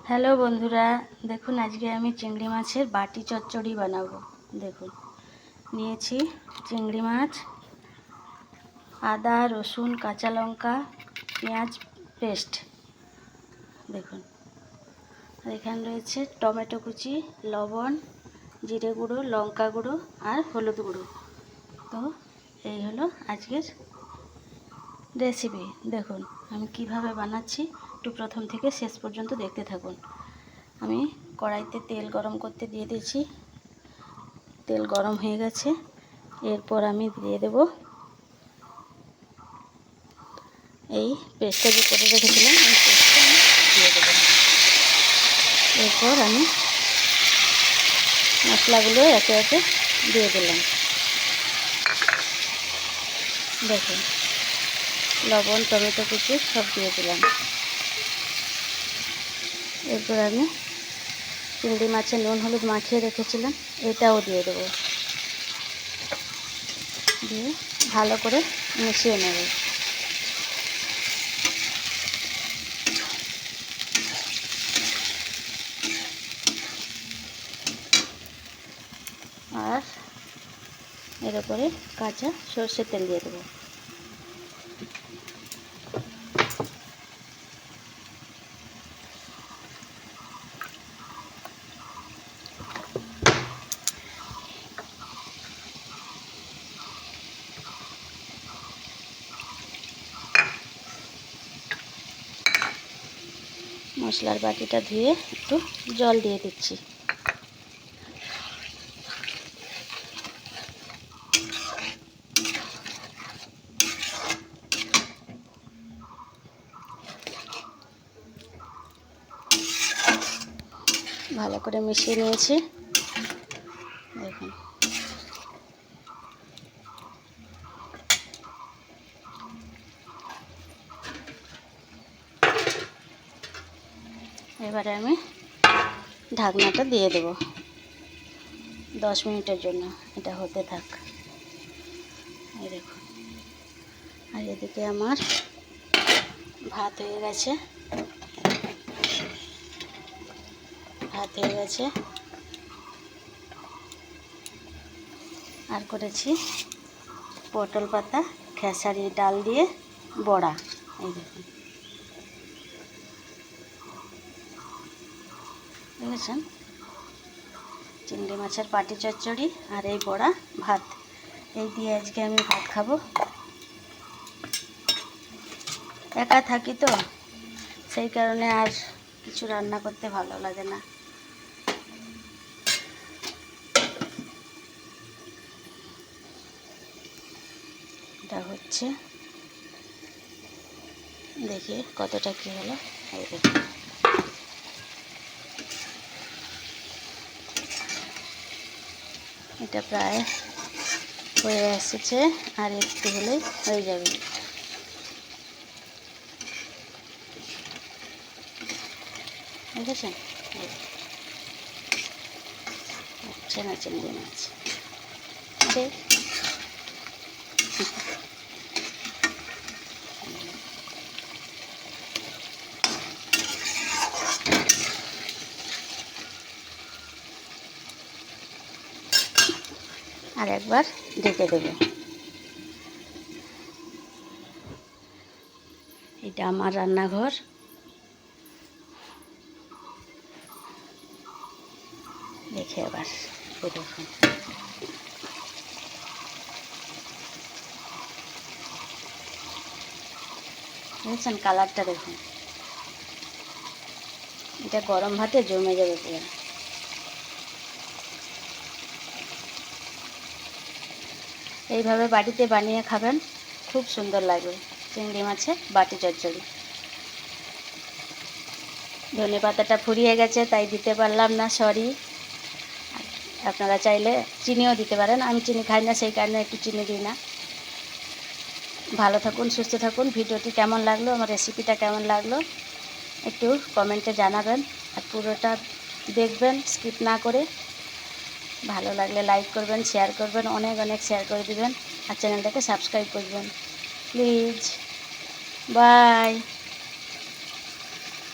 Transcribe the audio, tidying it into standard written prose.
Hello বন্ধুরা, দেখুন আজকে আমি চিংড়ি মাছের বাটি চচ্চড়ি বানাবো। দেখুন নিয়েছি চিংড়ি মাছ, আদা রসুন কাঁচা লঙ্কা পেঁয়াজ পেস্ট। দেখুন আর এখানে রয়েছে টমেটো কুচি, লবণ, জিরে গুঁড়ো, লঙ্কা গুঁড়ো আর হলুদ গুঁড়ো। তো এই হলো আজকের রেসিপি। দেখুন আমি কিভাবে বানাচ্ছি, একটু প্রথম থেকে শেষ পর্যন্ত দেখতে থাকুন। আমি কড়াইতে তেল গরম করতে দিয়ে দিয়েছি, তেল গরম হয়ে গেছে। এরপর আমি দিয়ে দেব এই পেস্টটা যে করে রেখেছিলাম, এই পেস্টটা আমি দিয়ে দেব। এরপর আমি মশলাগুলো একে একে দিয়ে দিলাম। দেখুন লবণ, টমেটো কুচি সব দিয়ে দিলাম। এরপর আমি চিংড়ি মাছে নুন হলুদ মাখিয়ে রেখেছিলাম, এটাও দিয়ে দেবো। দিয়ে ভালো করে মিশিয়ে নেব। আর এর উপরে কাঁচা সর্ষের তেল দিয়ে দেবো। মশলার বাটিটা ধুয়ে একটু জল দিয়ে দিচ্ছি। ভালো করে মিশিয়ে নিয়েছি। দেখুন এবারে আমি ঢাকনাটা দিয়ে দেব 10 মিনিটের জন্য। এটা হতে থাক। এই দেখুন, আর এদিকে আমার ভাত হয়ে গেছে। আর করেছি পটল পাতা খেসারি ডাল দিয়ে বড়া। এই দেখুন, দেখেছেন চিংড়ি মাছের বাটি চচ্চড়ি আর এই বড়া ভাত, এই দিয়ে আজকে আমি ভাত খাবো। একা থাকি তো, সেই কারণে আর কিছু রান্না করতে ভালো লাগে না। এটা হচ্ছে, দেখি কতটা কি হলো। এই দেখুন এটা প্রায় হয়ে এসেছে, আর একটু হলেই হয়ে যাবে। দেখেছেন হচ্ছে না চিংড়ি মাছ। আর একবার ঢেকে দেব। এটা আমার রান্নাঘর। দেখে আবার দেখুন দেখছেন কালারটা দেখুন। এটা গরম ভাতে জমে যাবে পুরো। এইভাবে বাড়িতে বানিয়ে খাবেন, খুব সুন্দর লাগবে চিংড়ি মাছের বাটি চচ্চড়ি। ধনে পাতাটা ফুরিয়ে গেছে তাই দিতে পারলাম না, সরি। আপনারা চাইলে চিনিও দিতে পারেন, আমি চিনি খাই না সেই কারণে একটু চিনি দিই না। ভালো থাকুন, সুস্থ থাকুন। ভিডিওটি কেমন লাগলো, আমার রেসিপিটা কেমন লাগলো একটু কমেন্টে জানাবেন। আর পুরোটা দেখবেন স্কিপ না করে। ভালো লাগলে লাইক করবেন, শেয়ার করবেন, অনেক অনেক শেয়ার করে দিবেন। আর চ্যানেলটাকে সাবস্ক্রাইব করবেন প্লিজ। বাই।